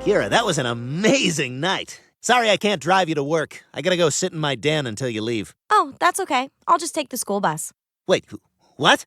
Kira, that was an amazing night. Sorry I can't drive you to work. I gotta go sit in my den until you leave. Oh, that's okay. I'll just take the school bus. Wait, what?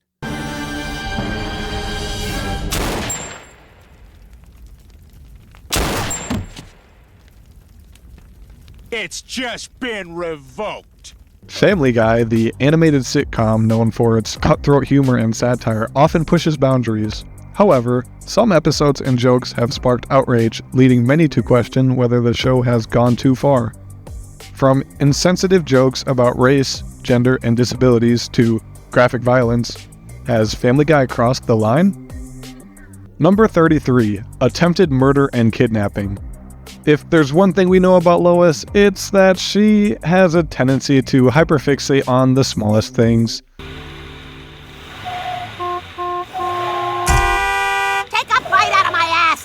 It's just been revoked. Family Guy, the animated sitcom known for its cutthroat humor and satire, often pushes boundaries. However, some episodes and jokes have sparked outrage, leading many to question whether the show has gone too far. From insensitive jokes about race, gender, and disabilities to graphic violence, has Family Guy crossed the line? Number 33, attempted murder and kidnapping. If there's one thing we know about Lois, it's that she has a tendency to hyperfixate on the smallest things.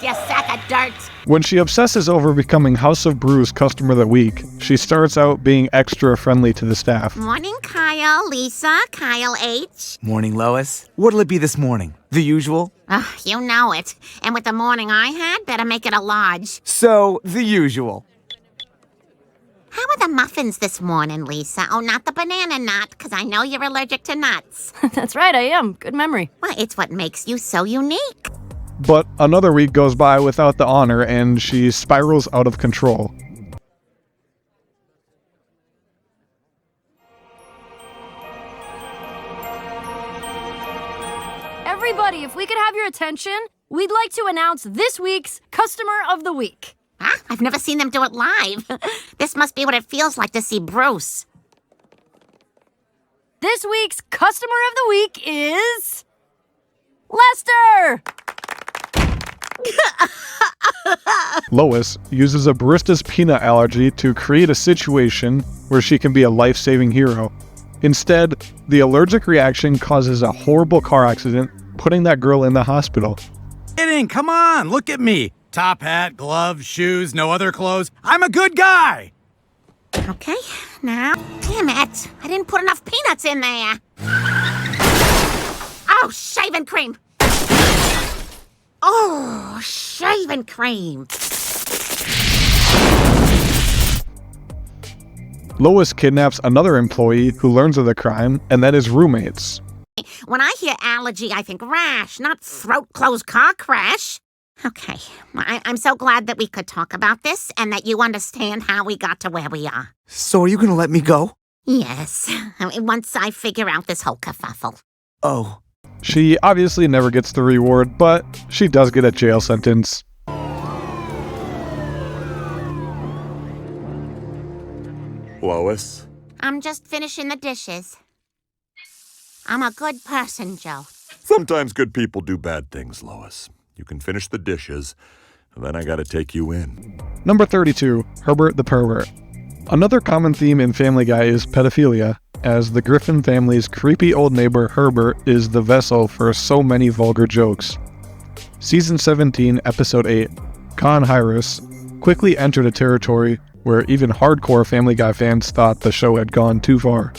You sack of dirt! When she obsesses over becoming House of Brew's Customer of the Week, she starts out being extra friendly to the staff. Morning, Kyle, Lisa, Kyle H. Morning, Lois. What'll it be this morning? The usual? You know it. And with the morning I had, better make it a large. So, the usual. How are the muffins this morning, Lisa? Oh, not the banana nut, because I know you're allergic to nuts. That's right, I am. Good memory. Well, it's what makes you so unique. But another week goes by without the honor, and she spirals out of control. Everybody, if we could have your attention, we'd like to announce this week's Customer of the Week. Huh? I've never seen them do it live. This must be what it feels like to see Bruce. This week's Customer of the Week is... Lester! Lois uses a barista's peanut allergy to create a situation where she can be a life-saving hero. Instead, the allergic reaction causes a horrible car accident, putting that girl in the hospital. Kidding, come on, look at me. Top hat, gloves, shoes, no other clothes. I'm a good guy. Okay, now... Damn it! I didn't put enough peanuts in there. Oh, shaving cream! Oh, shaving cream! Lois kidnaps another employee who learns of the crime, and that is roommates. When I hear allergy, I think rash, not throat-closed car crash. Okay, I'm so glad that we could talk about this and that you understand how we got to where we are. So are you gonna let me go? Yes, once I figure out this whole kerfuffle. Oh. She obviously never gets the reward, but she does get a jail sentence. Lois? I'm just finishing the dishes. I'm a good person, Joe. Sometimes good people do bad things, Lois. You can finish the dishes, and then I gotta take you in. Number 32, Herbert the Pervert. Another common theme in Family Guy is pedophilia, as the Griffin family's creepy old neighbor Herbert is the vessel for so many vulgar jokes. Season 17, Episode 8, Con Hirus, quickly entered a territory where even hardcore Family Guy fans thought the show had gone too far.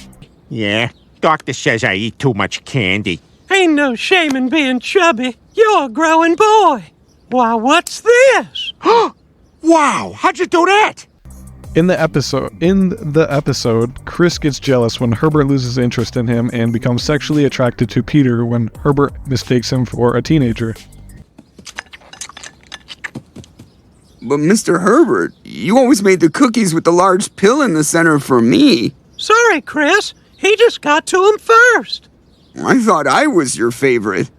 Yeah, doctor says I eat too much candy. Ain't no shame in being chubby. You're a growing boy. Why, what's this? Wow, how'd you do that? In the episode, Chris gets jealous when Herbert loses interest in him and becomes sexually attracted to Peter when Herbert mistakes him for a teenager. But Mr. Herbert, you always made the cookies with the large pill in the center for me. Sorry, Chris. He just got to him first. I thought I was your favorite.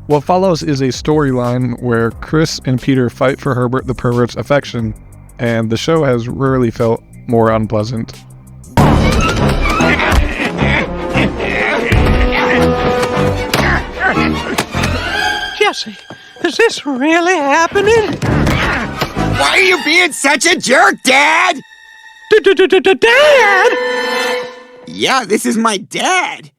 What follows is a storyline where Chris and Peter fight for Herbert the Pervert's affection, and the show has rarely felt more unpleasant. Jesse, is this really happening? Why are you being such a jerk, Dad? Dad? Yeah, this is my dad.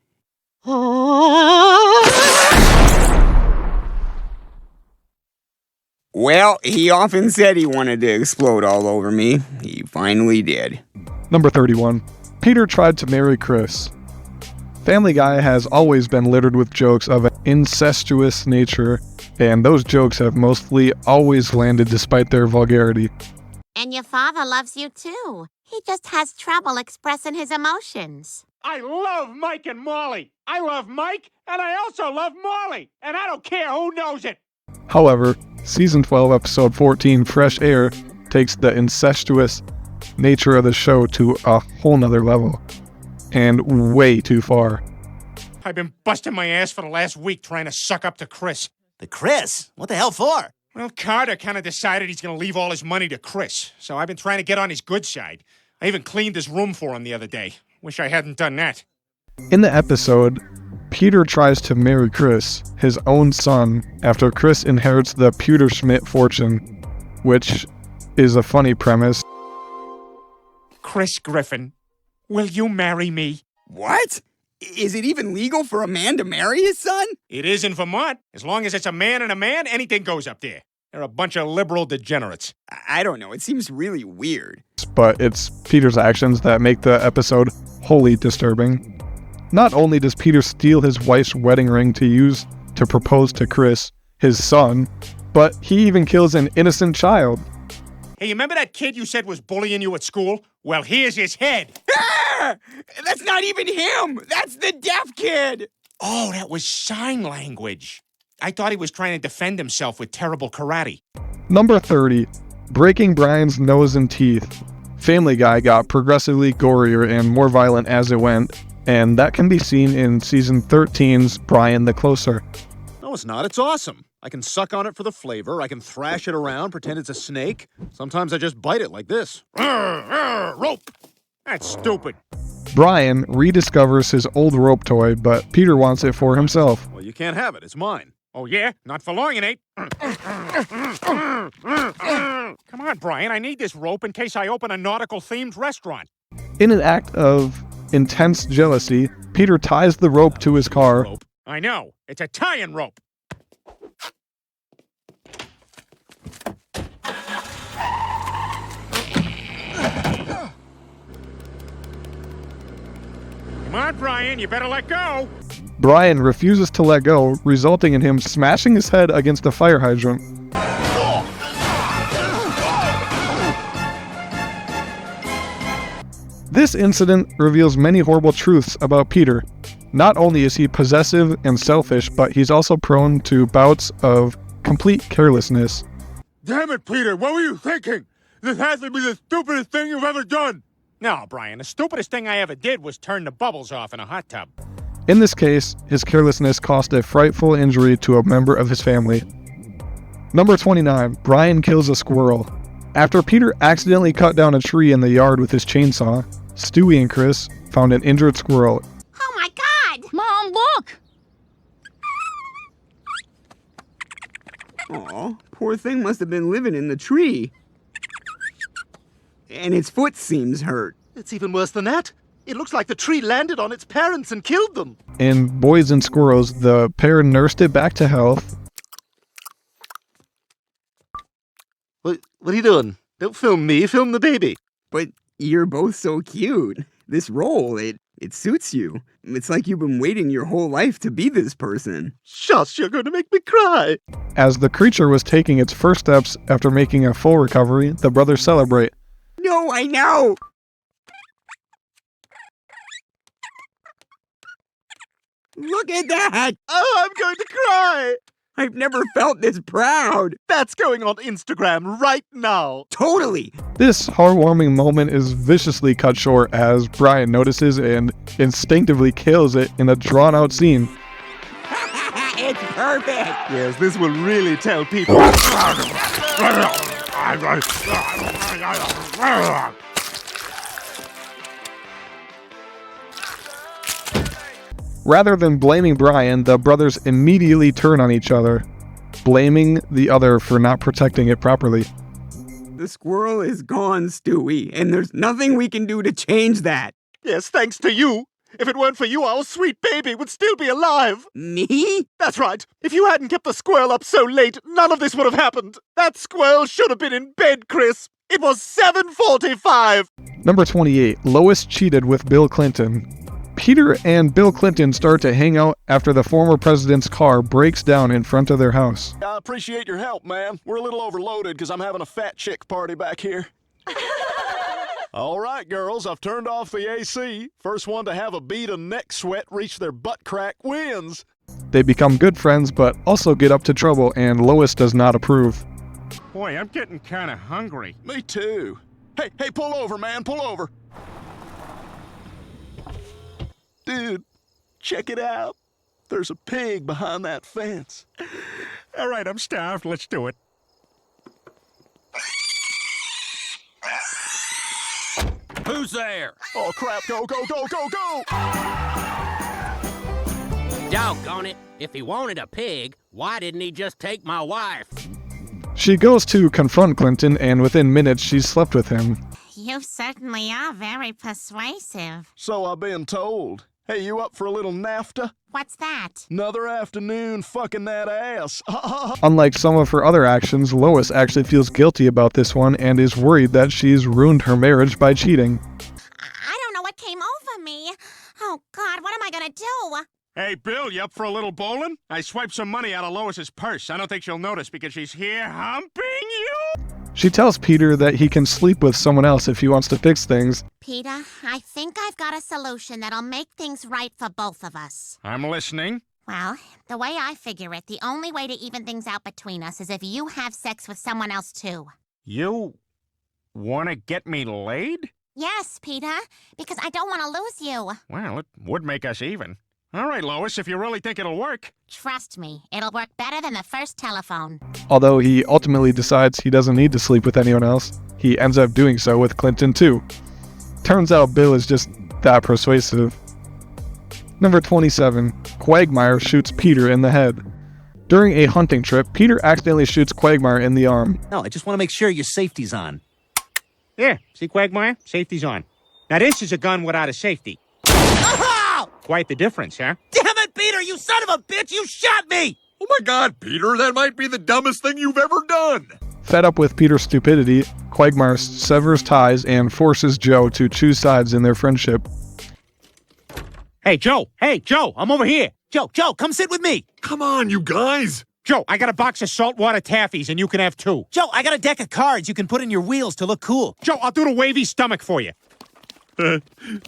Well, he often said he wanted to explode all over me. He finally did. Number 31. Peter tried to marry Chris. Family Guy has always been littered with jokes of an incestuous nature, and those jokes have mostly always landed despite their vulgarity. And your father loves you too. He just has trouble expressing his emotions. I love Mike and Molly. I love Mike, and I also love Molly. And I don't care who knows it. However, Season 12, Episode 14, Fresh Air, takes the incestuous nature of the show to a whole nother level. And way too far. I've been busting my ass for the last week trying to suck up to Chris. The Chris? What the hell for? Well, Carter kind of decided he's going to leave all his money to Chris, so I've been trying to get on his good side. I even cleaned his room for him the other day. Wish I hadn't done that. In the episode, Peter tries to marry Chris, his own son, after Chris inherits the Pewterschmidt fortune, which is a funny premise. Chris Griffin, will you marry me? What? Is it even legal for a man to marry his son? It is in Vermont. As long as it's a man and a man, anything goes up there. They're a bunch of liberal degenerates. I don't know. It seems really weird. But it's Peter's actions that make the episode wholly disturbing. Not only does Peter steal his wife's wedding ring to use to propose to Chris, his son, but he even kills an innocent child. Hey, you remember that kid you said was bullying you at school? Well, here's his head. Ah! That's not even him! That's the deaf kid! Oh, that was sign language. I thought he was trying to defend himself with terrible karate. Number 30. Breaking Brian's nose and teeth. Family Guy got progressively gorier and more violent as it went, and that can be seen in Season 13's Brian the Closer. No, it's not. It's awesome. I can suck on it for the flavor. I can thrash it around, pretend it's a snake. Sometimes I just bite it like this. Rope! That's stupid. Brian rediscovers his old rope toy, but Peter wants it for himself. Well, you can't have it. It's mine. Oh, yeah? Not for long, it ain't. Come on, Brian. I need this rope in case I open a nautical-themed restaurant. In an act of intense jealousy, Peter ties the rope to his car. I know. It's a tie-in rope. Come on, Brian. You better let go. Brian refuses to let go, resulting in him smashing his head against a fire hydrant. This incident reveals many horrible truths about Peter. Not only is he possessive and selfish, but he's also prone to bouts of complete carelessness. Damn it, Peter. What were you thinking? This has to be the stupidest thing you've ever done. No, Brian. The stupidest thing I ever did was turn the bubbles off in a hot tub. In this case, his carelessness caused a frightful injury to a member of his family. Number 29. Brian kills a squirrel. After Peter accidentally cut down a tree in the yard with his chainsaw, Stewie and Chris found an injured squirrel. Oh my God! Mom, look! Aw, poor thing must have been living in the tree. And its foot seems hurt. It's even worse than that. It looks like the tree landed on its parents and killed them. In Boys and Squirrels, the pair nursed it back to health. What are you doing? Don't film me, film the baby. But you're both so cute. This role, it suits you. It's like you've been waiting your whole life to be this person. Shush, you're going to make me cry. As the creature was taking its first steps after making a full recovery, the brothers celebrate. No, I know! Look at that! Oh, I'm going to cry. I've never felt this proud. That's going on Instagram right now. Totally. This heartwarming moment is viciously cut short as Brian notices and instinctively kills it in a drawn-out scene. It's perfect. Yes, this will really tell people. Rather than blaming Brian, the brothers immediately turn on each other, blaming the other for not protecting it properly. The squirrel is gone, Stewie, and there's nothing we can do to change that. Yes, thanks to you. If it weren't for you, our sweet baby would still be alive. Me? That's right. If you hadn't kept the squirrel up so late, none of this would have happened. That squirrel should have been in bed, Chris. It was 7:45. Number 28. Lois cheated with Bill Clinton. Peter and Bill Clinton start to hang out after the former president's car breaks down in front of their house. I appreciate your help, man. We're a little overloaded because I'm having a fat chick party back here. All right, girls, I've turned off the AC. First one to have a bead of neck sweat reach their butt crack wins. They become good friends, but also get up to trouble, and Lois does not approve. Boy, I'm getting kind of hungry. Me too. Hey, pull over, man, pull over. Dude, check it out. There's a pig behind that fence. All right, I'm starved. Let's do it. Who's there? Oh, crap. Go, go, go, go, go! Doggone it. If he wanted a pig, why didn't he just take my wife? She goes to confront Clinton, and within minutes she's slept with him. You certainly are very persuasive. So I've been told. Hey, you up for a little NAFTA? What's that? Another afternoon fucking that ass. Unlike some of her other actions, Lois actually feels guilty about this one and is worried that she's ruined her marriage by cheating. I don't know what came over me. Oh, God, what am I gonna do? Hey, Bill, you up for a little bowling? I swiped some money out of Lois's purse. I don't think she'll notice because she's here humping you. She tells Peter that he can sleep with someone else if he wants to fix things. Peter, I think I've got a solution that'll make things right for both of us. I'm listening. Well, the way I figure it, the only way to even things out between us is if you have sex with someone else, too. You want to get me laid? Yes, Peter, because I don't want to lose you. Well, it would make us even. All right, Lois, if you really think it'll work. Trust me, it'll work better than the first telephone. Although he ultimately decides he doesn't need to sleep with anyone else, he ends up doing so with Clinton too. Turns out Bill is just that persuasive. Number 27. Quagmire shoots Peter in the head. During a hunting trip, Peter accidentally shoots Quagmire in the arm. No, I just want to make sure your safety's on. Yeah, see, Quagmire? Safety's on. Now, this is a gun without a safety. Quite the difference, huh? Damn it, Peter, you son of a bitch! You shot me! Oh my God, Peter, that might be the dumbest thing you've ever done! Fed up with Peter's stupidity, Quagmire severs ties and forces Joe to choose sides in their friendship. Hey, Joe, I'm over here. Joe, come sit with me. Come on, you guys! Joe, I got a box of saltwater taffies, and you can have 2. Joe, I got a deck of cards you can put in your wheels to look cool. Joe, I'll do the wavy stomach for you.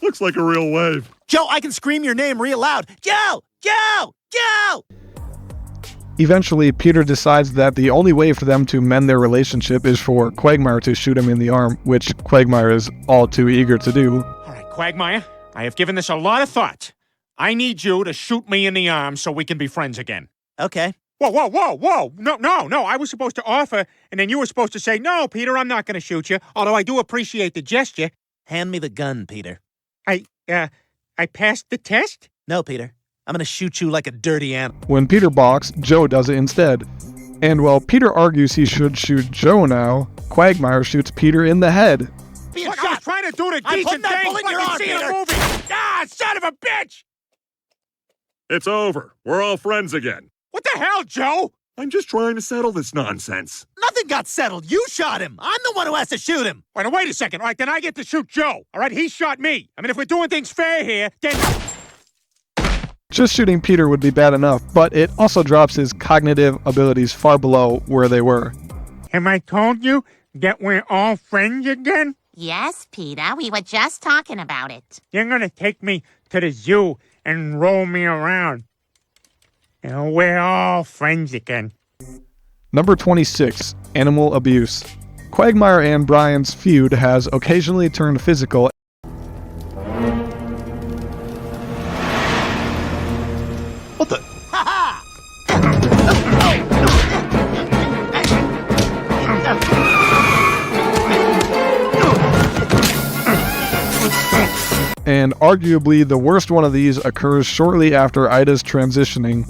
Looks like a real wave. Joe, I can scream your name real loud. Joe! Joe! Joe! Eventually, Peter decides that the only way for them to mend their relationship is for Quagmire to shoot him in the arm, which Quagmire is all too eager to do. All right, Quagmire, I have given this a lot of thought. I need you to shoot me in the arm so we can be friends again. Okay. Whoa. No. I was supposed to offer, and then you were supposed to say, no, Peter, I'm not going to shoot you, although I do appreciate the gesture. Hand me the gun, Peter. I passed the test? No, Peter. I'm gonna shoot you like a dirty animal. When Peter balks, Joe does it instead. And while Peter argues he should shoot Joe now, Quagmire shoots Peter in the head. Look, I was trying to do the decent that thing. bullet in your arm, See Peter. a movie. Ah, son of a bitch! It's over. We're all friends again. What the hell, Joe? I'm just trying to settle this nonsense. Nothing got settled. You shot him. I'm the one who has to shoot him. Wait a second. All right, then I get to shoot Joe. All right, he shot me. I mean, if we're doing things fair here, then... Just shooting Peter would be bad enough, but it also drops his cognitive abilities far below where they were. Have I told you that we're all friends again? Yes, Peter, we were just talking about it. You're gonna take me to the zoo and roll me around. And we're all friends again. Number 26. Animal abuse. Quagmire and Brian's feud has occasionally turned physical. What the? Ha And arguably the worst one of these occurs shortly after Ida's transitioning.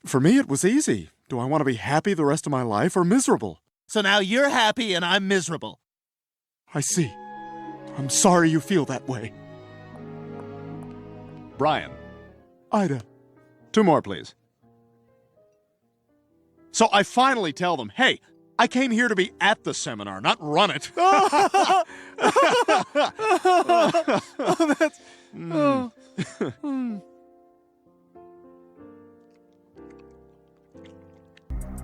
For me, it was easy. Do I want to be happy the rest of my life or miserable? So now you're happy and I'm miserable. I see. I'm sorry you feel that way. Brian. Ida. 2 more, please. So I finally tell them, hey, I came here to be at the seminar, not run it.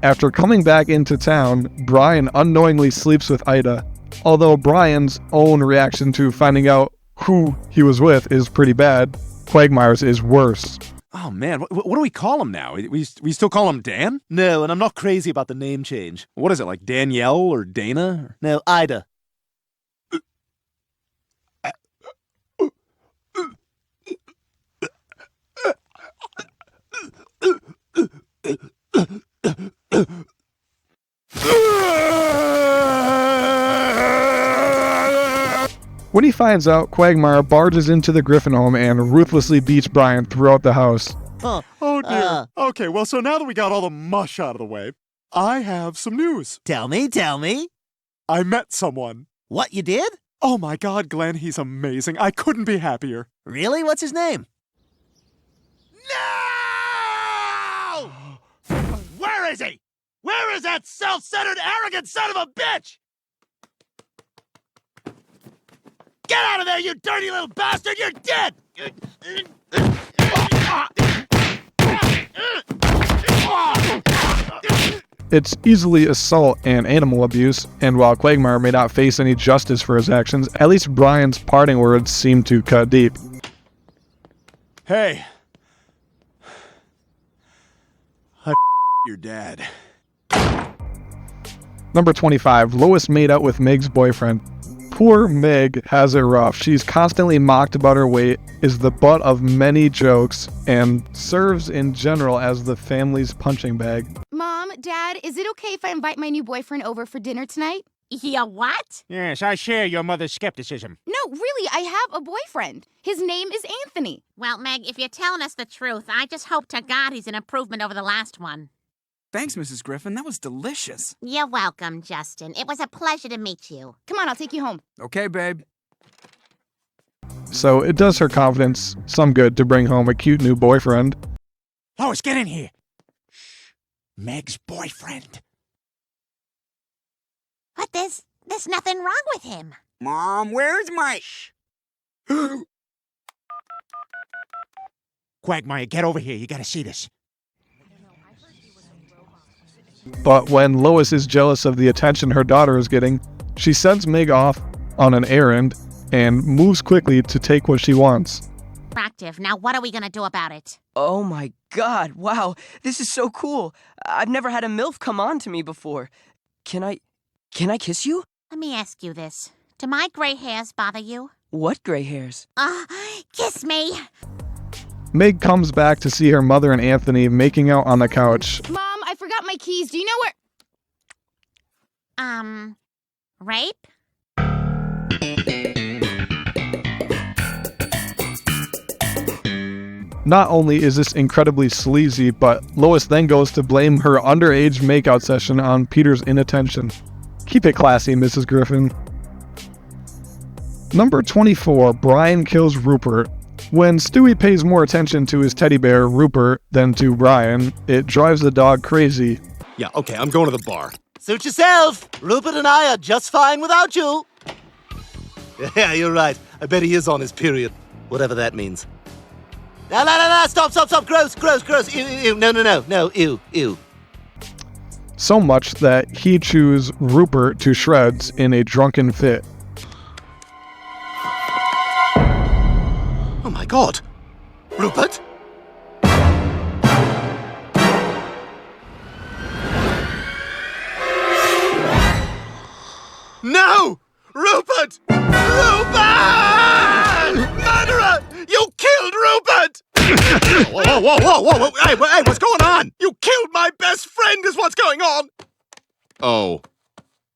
After coming back into town, Brian unknowingly sleeps with Ida. Although Brian's own reaction to finding out who he was with is pretty bad, Quagmire's is worse. Oh, man, what do we call him now? We still call him Dan? No, and I'm not crazy about the name change. What is it, like Danielle or Dana? No, Ida. When he finds out, Quagmire barges into the Griffin home and ruthlessly beats Brian throughout the house. Oh, dear. Okay, well, so now that we got all the mush out of the way, I have some news. Tell me. I met someone. What, you did? Oh, my God, Glenn, he's amazing. I couldn't be happier. Really? What's his name? No! Where is he? Where is that self-centered, arrogant son of a bitch? Get out of there, you dirty little bastard! You're dead! It's easily assault and animal abuse, and while Quagmire may not face any justice for his actions, at least Brian's parting words seem to cut deep. Hey. I your dad. Number 25. Lois made out with Meg's boyfriend. Poor Meg has it rough. She's constantly mocked about her weight, is the butt of many jokes, and serves in general as the family's punching bag. Mom, Dad, is it okay if I invite my new boyfriend over for dinner tonight? Yeah, what? Yes, I share your mother's skepticism. No, really, I have a boyfriend. His name is Anthony. Well, Meg, if you're telling us the truth, I just hope to God he's an improvement over the last one. Thanks, Mrs. Griffin. That was delicious. You're welcome, Justin. It was a pleasure to meet you. Come on, I'll take you home. Okay, babe. So it does her confidence some good to bring home a cute new boyfriend. Lois, get in here. Shh. Meg's boyfriend. But there's nothing wrong with him. Mom, where's my... Quagmire, get over here. You gotta see this. But when Lois is jealous of the attention her daughter is getting, she sends Meg off on an errand and moves quickly to take what she wants. Attractive. Now what are we gonna do about it? Oh my God, wow, this is so cool. I've never had a MILF come on to me before. Can I kiss you? Let me ask you this. Do my gray hairs bother you? What gray hairs? Kiss me. Meg comes back to see her mother and Anthony making out on the couch. Mom, I forgot my keys. Do you know where... Rape? Not only is this incredibly sleazy, but Lois then goes to blame her underage makeout session on Peter's inattention. Keep it classy, Mrs. Griffin. Number 24. Brian kills Rupert. When Stewie pays more attention to his teddy bear, Rupert, than to Brian, it drives the dog crazy. Yeah, okay, I'm going to the bar. Suit yourself. Rupert and I are just fine without you. Yeah, you're right. I bet he is on his period. Whatever that means. No, stop. Gross. Ew. No, ew. So much that he chews Rupert to shreds in a drunken fit. Oh my God! Rupert? No! Rupert! Murderer! You killed Rupert! Whoa! Hey, what's going on? You killed my best friend is what's going on! Oh.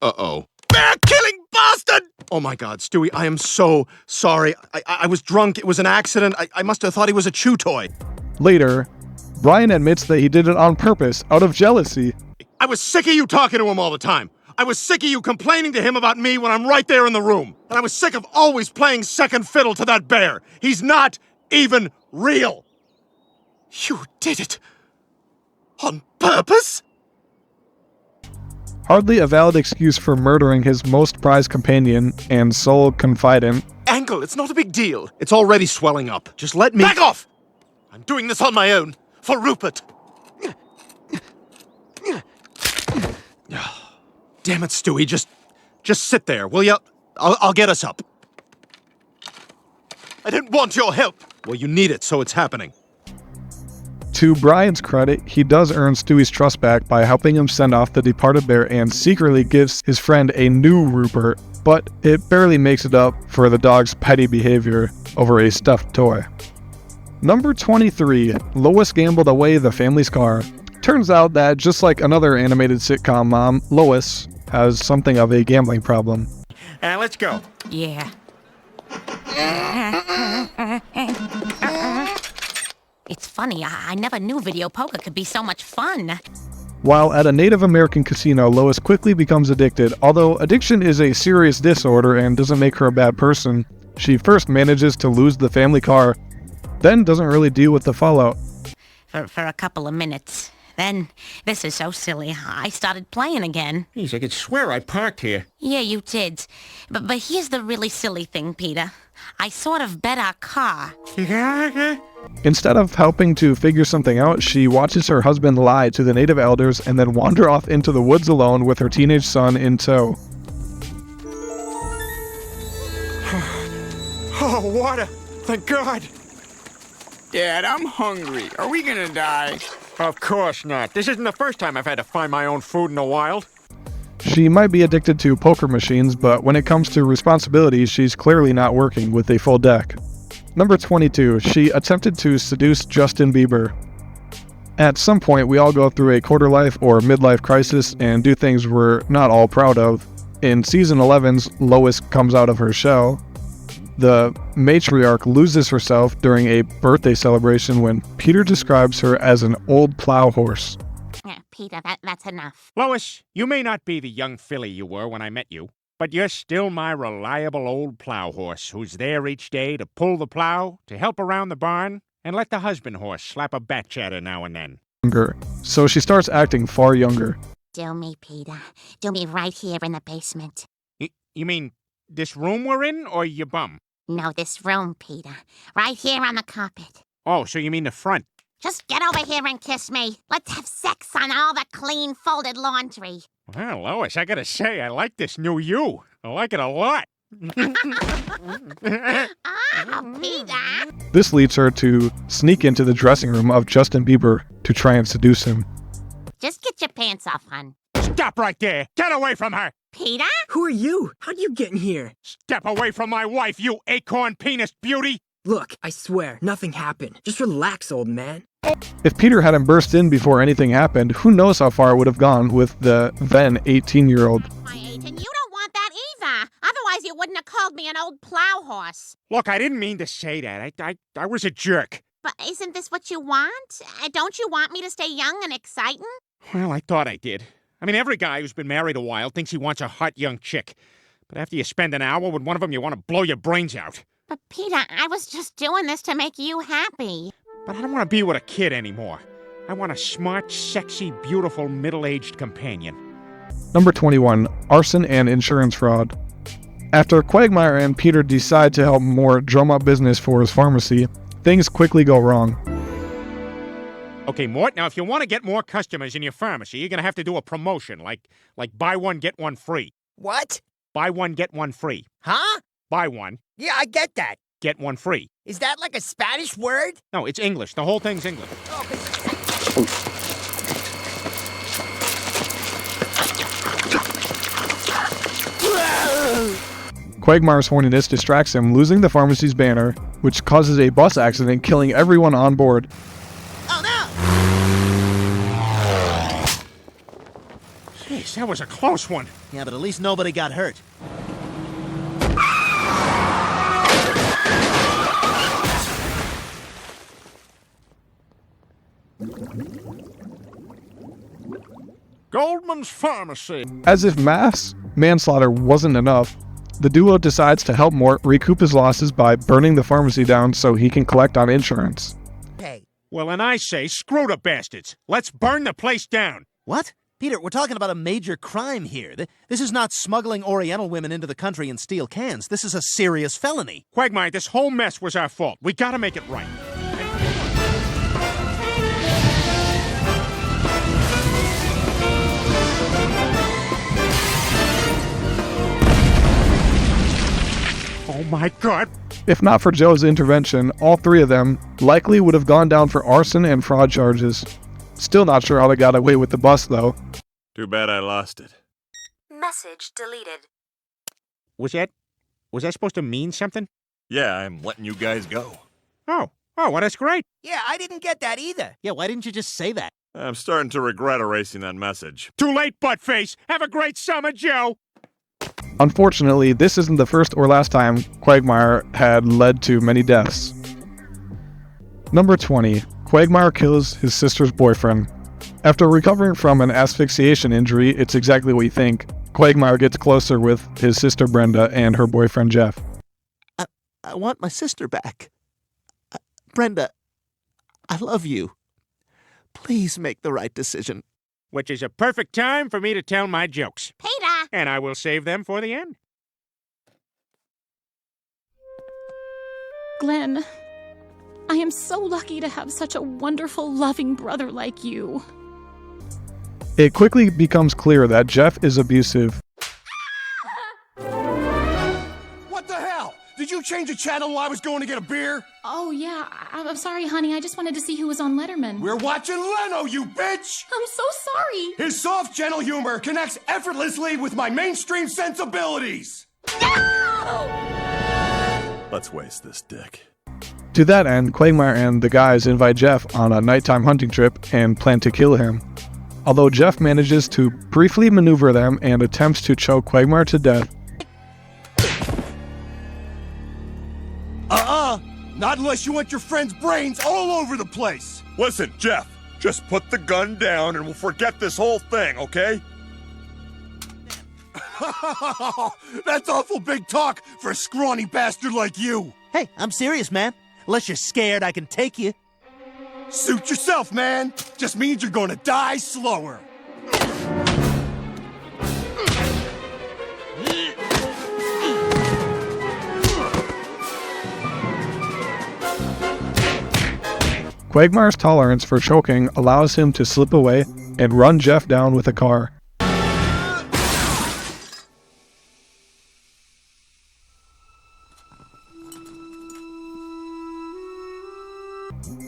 Uh-oh. Bear-killing bastard! Oh my God, Stewie, I am so sorry. I was drunk. It was an accident. I must have thought he was a chew toy. Later, Brian admits that he did it on purpose, out of jealousy. I was sick of you talking to him all the time. I was sick of you complaining to him about me when I'm right there in the room. And I was sick of always playing second fiddle to that bear. He's not even real. You did it. On purpose? Hardly a valid excuse for murdering his most prized companion and sole confidant. Ankle, it's not a big deal. It's already swelling up. Just let me— Back off! I'm doing this on my own. For Rupert. Damn it, Stewie. Just sit there, will ya? I'll get us up. I didn't want your help. Well, you need it, so it's happening. To Brian's credit, he does earn Stewie's trust back by helping him send off the departed bear and secretly gives his friend a new Rupert, but it barely makes it up for the dog's petty behavior over a stuffed toy. Number 23, Lois gambled away the family's car. Turns out that just like another animated sitcom mom, Lois has something of a gambling problem. Let's go. Yeah. It's funny, I never knew video poker could be so much fun. While at a Native American casino, Lois quickly becomes addicted. Although addiction is a serious disorder and doesn't make her a bad person, she first manages to lose the family car, then doesn't really deal with the fallout. For a couple of minutes. Then, this is so silly, I started playing again. Geez, I could swear I parked here. Yeah, you did. But here's the really silly thing, Peter. I sort of bet our car. Instead of helping to figure something out, she watches her husband lie to the native elders and then wander off into the woods alone with her teenage son in tow. Oh, water! Thank God! Dad, I'm hungry. Are we gonna die? Of course not. This isn't the first time I've had to find my own food in the wild. She might be addicted to poker machines, but when it comes to responsibilities, she's clearly not working with a full deck. Number 22, she attempted to seduce Justin Bieber. At some point, we all go through a quarter-life or midlife crisis and do things we're not all proud of. In season 11's Lois comes out of her shell, the matriarch loses herself during a birthday celebration when Peter describes her as an old plow horse. Peter, that's enough. Lois, you may not be the young filly you were when I met you, but you're still my reliable old plow horse who's there each day to pull the plow, to help around the barn, and let the husband horse slap a batch at her now and then. So she starts acting far younger. Do me, Peter. Do me right here in the basement. You mean this room we're in, or your bum? No, this room, Peter. Right here on the carpet. Oh, so you mean the front? Just get over here and kiss me. Let's have sex on all the clean folded laundry. Well, Lois, I gotta say, I like this new you. I like it a lot. Peter! This leads her to sneak into the dressing room of Justin Bieber to try and seduce him. Just get your pants off, hon. Stop right there! Get away from her! Peter? Who are you? How'd you get in here? Step away from my wife, you acorn penis beauty! Look, I swear, nothing happened. Just relax, old man. If Peter hadn't burst in before anything happened, who knows how far it would have gone with the then 18-year-old. My age, and you don't want that either. Otherwise, you wouldn't have called me an old plow horse. Look, I didn't mean to say that. I was a jerk. But isn't this what you want? Don't you want me to stay young and exciting? Well, I thought I did. I mean, every guy who's been married a while thinks he wants a hot young chick. But after you spend an hour with one of them, you want to blow your brains out. But Peter, I was just doing this to make you happy. But I don't want to be with a kid anymore. I want a smart, sexy, beautiful, middle-aged companion. Number 21, arson and insurance fraud. After Quagmire and Peter decide to help Mort drum up business for his pharmacy, things quickly go wrong. Okay, Mort, now if you want to get more customers in your pharmacy, you're going to have to do a promotion, like buy one, get one free. What? Buy one, get one free. Huh? Buy one. Yeah, I get that. Get one free. Is that like a Spanish word? No, it's English. The whole thing's English. Quagmire's horniness distracts him, losing the pharmacy's banner, which causes a bus accident, killing everyone on board. Oh no! Jeez, that was a close one. Yeah, but at least nobody got hurt. Goldman's Pharmacy. As if mass manslaughter wasn't enough, the duo decides to help Mort recoup his losses by burning the pharmacy down so he can collect on insurance. Hey. Well, and I say, screw the bastards. Let's burn the place down. What? Peter, we're talking about a major crime here. This is not smuggling Oriental women into the country in steel cans. This is a serious felony. Quagmire, this whole mess was our fault. We gotta make it right. Oh my God! If not for Joe's intervention, all three of them likely would have gone down for arson and fraud charges. Still not sure how they got away with the bus, though. Too bad I lost it. Message deleted. Was that supposed to mean something? Yeah, I'm letting you guys go. Oh, well, that's great. Yeah, I didn't get that either. Yeah, why didn't you just say that? I'm starting to regret erasing that message. Too late, buttface. Have a great summer, Joe. Unfortunately, this isn't the first or last time Quagmire had led to many deaths. Number 20. Quagmire kills his sister's boyfriend. After recovering from an asphyxiation injury, it's exactly what you think. Quagmire gets closer with his sister Brenda and her boyfriend Jeff. I want my sister back. Brenda, I love you. Please make the right decision. Which is a perfect time for me to tell my jokes. Peter! And I will save them for the end. Glenn, I am so lucky to have such a wonderful, loving brother like you. It quickly becomes clear that Jeff is abusive. What the hell? Did you change the channel while I was going to get a beer? Oh, yeah. I'm sorry, honey. I just wanted to see who was on Letterman. We're watching Leno, you bitch! I'm so sorry. His soft, gentle humor connects effortlessly with my mainstream sensibilities. Let's waste this dick. To that end, Quagmire and the guys invite Jeff on a nighttime hunting trip and plan to kill him. Although Jeff manages to briefly maneuver them and attempts to choke Quagmire to death. Not unless you want your friend's brains all over the place. Listen, Jeff, just put the gun down and we'll forget this whole thing, okay? That's awful big talk for a scrawny bastard like you. Hey, I'm serious, man. Unless you're scared, I can take you. Suit yourself, man. Just means you're gonna die slower. Quagmire's tolerance for choking allows him to slip away and run Jeff down with a car.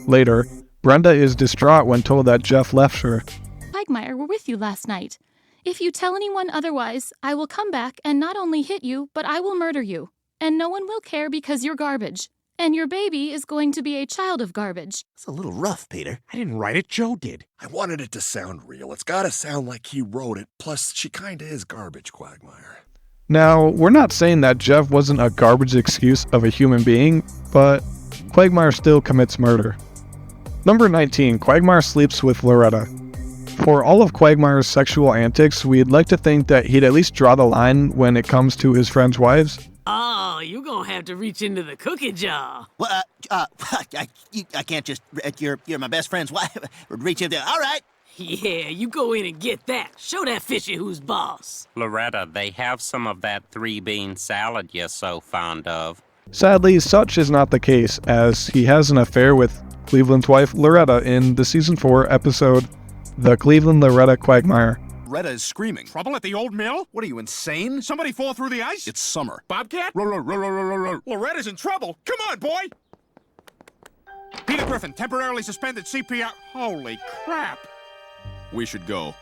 Later, Brenda is distraught when told that Jeff left her. Quagmire were with you last night. If you tell anyone otherwise, I will come back and not only hit you, but I will murder you. And no one will care because you're garbage. And your baby is going to be a child of garbage. It's a little rough, Peter. I didn't write it, Joe did. I wanted it to sound real. It's gotta sound like he wrote it. Plus, she kinda is garbage, Quagmire. Now, we're not saying that Jeff wasn't a garbage excuse of a human being, but Quagmire still commits murder. Number 19, Quagmire sleeps with Loretta. For all of Quagmire's sexual antics, we'd like to think that he'd at least draw the line when it comes to his friends' wives. Oh, you're gonna have to reach into the cookie jar. Well, I can't just, you're my best friend's wife, reach in there. All right. Yeah, you go in and get that. Show that fishy who's boss. Loretta, they have some of that 3-bean salad you're so fond of. Sadly, such is not the case, as he has an affair with Cleveland's wife, Loretta, in the Season 4 episode, The Cleveland-Loretta Quagmire. Loretta is screaming. Trouble at the old mill? What are you, insane? Somebody fall through the ice? It's summer. Bobcat? Loretta's in trouble. Come on, boy. Peter Griffin, temporarily suspended CPR. Holy crap. We should go.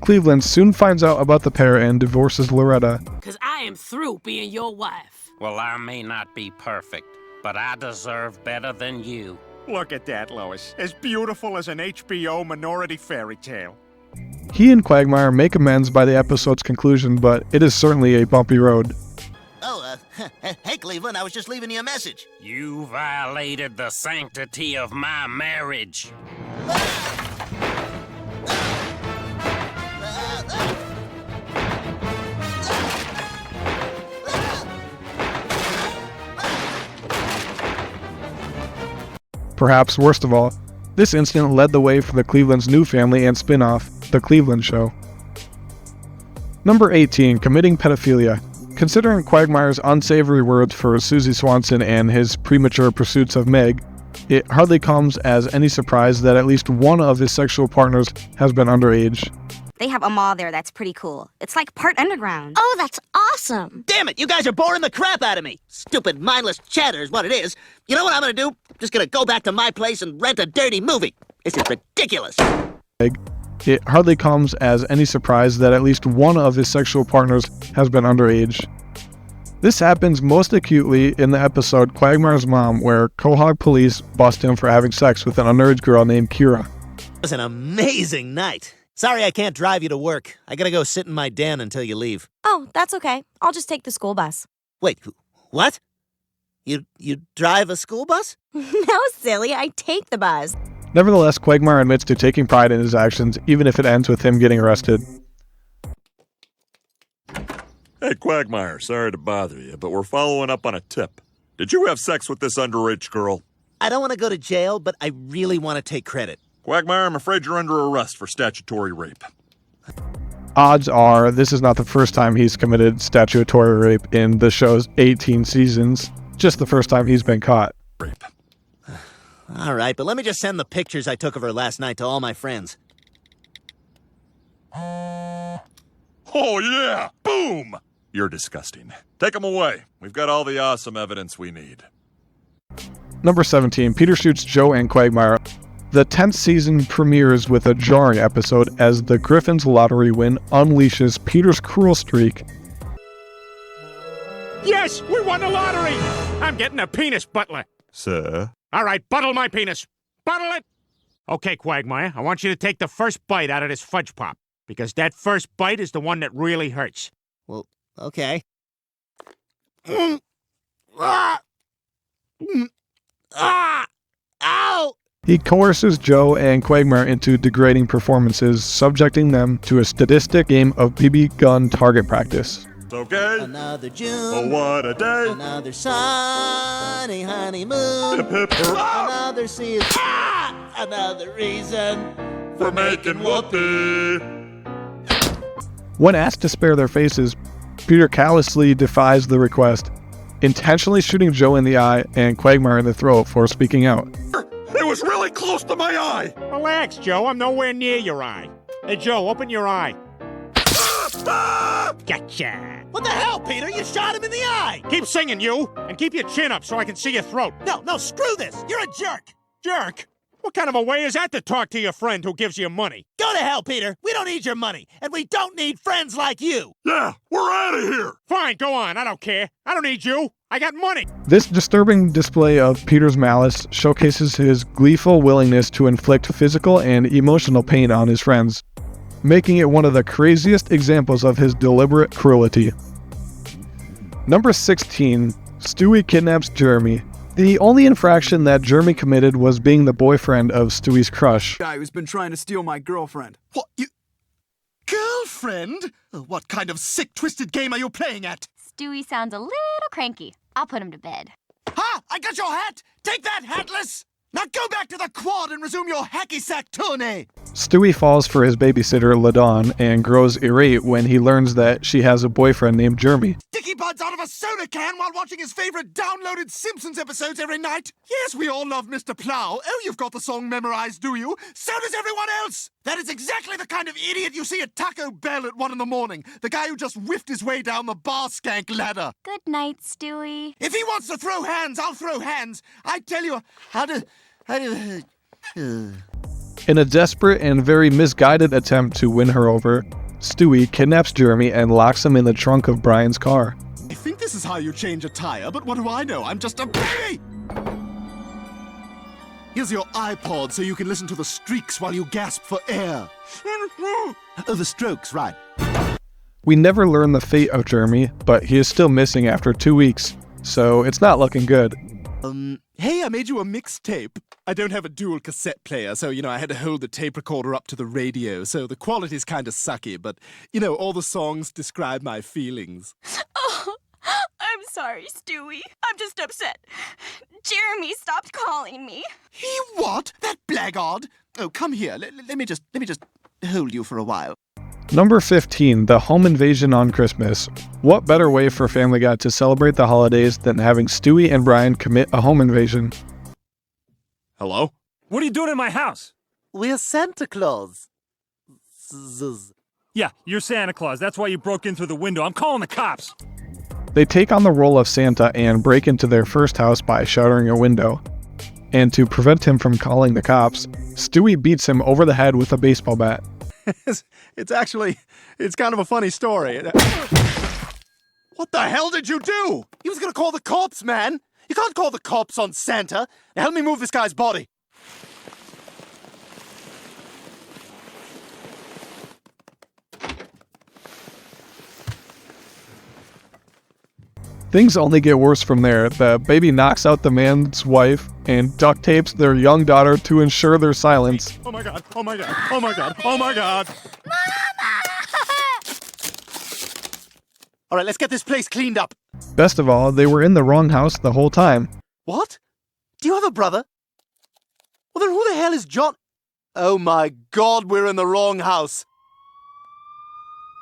Cleveland soon finds out about the pair and divorces Loretta. 'Cause I am through being your wife. Well, I may not be perfect, but I deserve better than you. Look at that, Lois. As beautiful as an HBO minority fairy tale. He and Quagmire make amends by the episode's conclusion, but it is certainly a bumpy road. Oh, hey, Cleveland, I was just leaving you a message. You violated the sanctity of my marriage. Perhaps worst of all, This incident led the way for the Cleveland's new family and spin-off, The Cleveland Show. Number 18, committing pedophilia. Considering Quagmire's unsavory words for Susie Swanson and his premature pursuits of Meg, it hardly comes as any surprise that at least one of his sexual partners has been underage. They have a mall there that's pretty cool. It's like part underground. Oh, that's awesome! Damn it, you guys are boring the crap out of me! Stupid, mindless chatter is what it is. You know what I'm gonna do? I'm just gonna go back to my place and rent a dirty movie. This is ridiculous. It hardly comes as any surprise that at least one of his sexual partners has been underage. This happens most acutely in the episode Quagmire's Mom, where Quahog police bust him for having sex with an underage girl named Kira. It was an amazing night. Sorry I can't drive you to work. I gotta go sit in my den until you leave. Oh, that's okay. I'll just take the school bus. Wait, what? You drive a school bus? No, silly. I take the bus. Nevertheless, Quagmire admits to taking pride in his actions, even if it ends with him getting arrested. Hey, Quagmire, sorry to bother you, but we're following up on a tip. Did you have sex with this underage girl? I don't want to go to jail, but I really want to take credit. Quagmire, I'm afraid you're under arrest for statutory rape. Odds are this is not the first time he's committed statutory rape in the show's 18 seasons, just the first time he's been caught. Rape. All right, but let me just send the pictures I took of her last night to all my friends. Oh, yeah! Boom! You're disgusting. Take them away. We've got all the awesome evidence we need. Number 17, Peter shoots Joe and Quagmire. The 10th season premieres with a jarring episode as the Griffin's lottery win unleashes Peter's cruel streak. Yes, we won the lottery! I'm getting a penis butler. Sir? All right, buttle my penis. Buttle it! Okay, Quagmire, I want you to take the first bite out of this fudge pop, because that first bite is the one that really hurts. Well, okay. Ow! He coerces Joe and Quagmire into degrading performances, subjecting them to a sadistic game of BB gun target practice. Okay. Another June. Oh, what a day. Another sunny honeymoon. Another season. Another reason for making whoopee. When asked to spare their faces, Peter callously defies the request, intentionally shooting Joe in the eye and Quagmire in the throat for speaking out. It was really close to my eye! Relax, Joe. I'm nowhere near your eye. Hey, Joe, open your eye. Gotcha. What the hell, Peter? You shot him in the eye! Keep singing, you, and keep your chin up so I can see your throat. No, screw this! You're a jerk! Jerk? What kind of a way is that to talk to your friend who gives you money? Go to hell, Peter! We don't need your money, and we don't need friends like you! Yeah, we're out of here! Fine, go on. I don't care. I don't need you. I got money. This disturbing display of Peter's malice showcases his gleeful willingness to inflict physical and emotional pain on his friends, making it one of the craziest examples of his deliberate cruelty. Number 16, Stewie kidnaps Jeremy. The only infraction that Jeremy committed was being the boyfriend of Stewie's crush. Guy who's been trying to steal my girlfriend. What, you... Girlfriend? What kind of sick, twisted game are you playing at? Stewie sounds a little cranky. I'll put him to bed. Ha! I got your hat! Take that, hatless! Now go back to the quad and resume your hacky sack tourney! Stewie falls for his babysitter, LaDawn, and grows irate when he learns that she has a boyfriend named Jeremy. Sticky buds out of a soda can while watching his favorite downloaded Simpsons episodes every night? Yes, we all love Mr. Plow. Oh, you've got the song memorized, do you? So does everyone else! That is exactly the kind of idiot you see at Taco Bell at 1 in.the morning. The guy who just whiffed his way down the bar skank ladder. Good night, Stewie. If he wants to throw hands, I'll throw hands. I tell you, In a desperate and very misguided attempt to win her over, Stewie kidnaps Jeremy and locks him in the trunk of Brian's car. I think this is how you change a tire, but what do I know? I'm just a baby! Here's your iPod so you can listen to the streaks while you gasp for air. Oh, the strokes, right. We never learn the fate of Jeremy, but he is still missing after 2 weeks, so it's not looking good. Hey, I made you a mixtape. I don't have a dual cassette player, so, I had to hold the tape recorder up to the radio, so the quality's kind of sucky, but, all the songs describe my feelings. Oh, I'm sorry, Stewie. I'm just upset. Jeremy stopped calling me. He what? That blackguard? Oh, come here. Let me just hold you for a while. Number 15, the home invasion on Christmas. What better way for Family Guy to celebrate the holidays than having Stewie and Brian commit a home invasion? Hello? What are you doing in my house? We're Santa Claus. Yeah, you're Santa Claus. That's why you broke in through the window. I'm calling the cops. They take on the role of Santa and break into their first house by shattering a window. And to prevent him from calling the cops, Stewie beats him over the head with a baseball bat. It's kind of a funny story. What the hell did you do? He was gonna call the cops, man. You can't call the cops on Santa. Now help me move this guy's body. Things only get worse from there. The baby knocks out the man's wife and duct tapes their young daughter to ensure their silence. Oh my god, oh my god, oh my god, oh my god. All right, let's get this place cleaned up. Best of all, they were in the wrong house the whole time. What? Do you have a brother? Well, then who the hell is John? Oh my god, we're in the wrong house.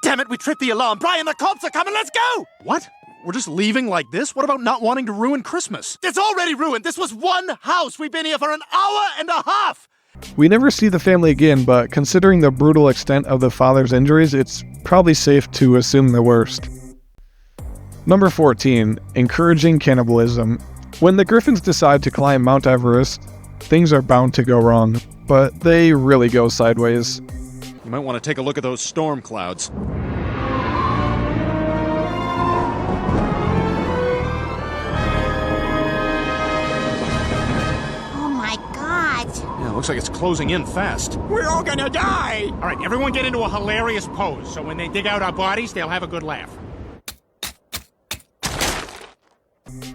Damn it, we tripped the alarm. Brian, the cops are coming, let's go! What? We're just leaving like this? What about not wanting to ruin Christmas? It's already ruined. This was one house. We've been here for an hour and a half. We never see the family again, but considering the brutal extent of the father's injuries, it's probably safe to assume the worst. Number 14, encouraging cannibalism. When the Griffins decide to climb Mount Everest, things are bound to go wrong, but they really go sideways. You might want to take a look at those storm clouds. Looks like it's closing in fast. We're all gonna die! All right, everyone get into a hilarious pose, so when they dig out our bodies, they'll have a good laugh.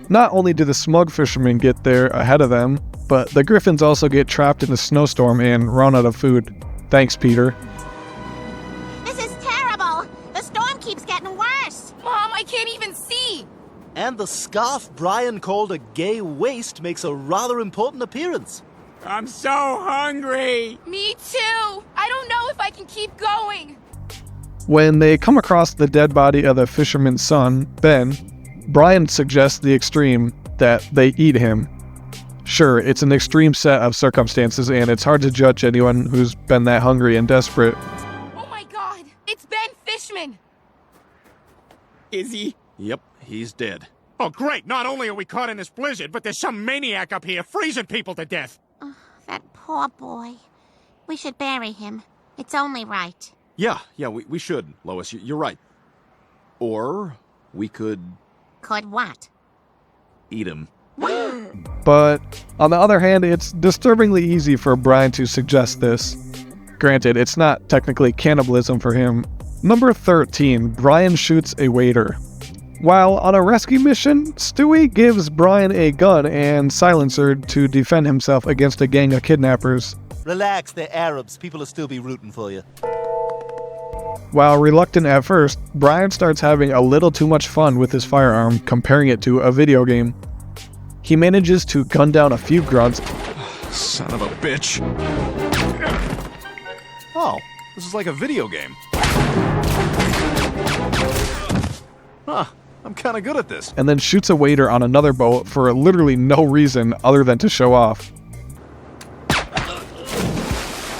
Not only do the smug fishermen get there ahead of them, but the Griffins also get trapped in a snowstorm and run out of food. Thanks, Peter. This is terrible! The storm keeps getting worse! Mom, I can't even see! And the scarf Brian called a gay waist makes a rather important appearance. I'm so hungry. Me too. I don't know if I can keep going. When they come across the dead body of the fisherman's son, Ben, Brian suggests the extreme, that they eat him. Sure, it's an extreme set of circumstances and it's hard to judge anyone who's been that hungry and desperate. Oh my god, it's Ben Fishman. Is he? Yep, he's dead. Oh great, not only are we caught in this blizzard, but there's some maniac up here freezing people to death. That poor boy. We should bury him. It's only right. Yeah, we should, Lois. You're right. Or we could... Could what? Eat him. But, on the other hand, it's disturbingly easy for Brian to suggest this. Granted, it's not technically cannibalism for him. Number 13, Brian shoots a waiter. While on a rescue mission, Stewie gives Brian a gun and silencer to defend himself against a gang of kidnappers. Relax, they're Arabs. People will still be rooting for you. While reluctant at first, Brian starts having a little too much fun with his firearm, comparing it to a video game. He manages to gun down a few grunts. Son of a bitch. Oh, this is like a video game. Huh. I'm kind of good at this. And then shoots a waiter on another boat for literally no reason other than to show off.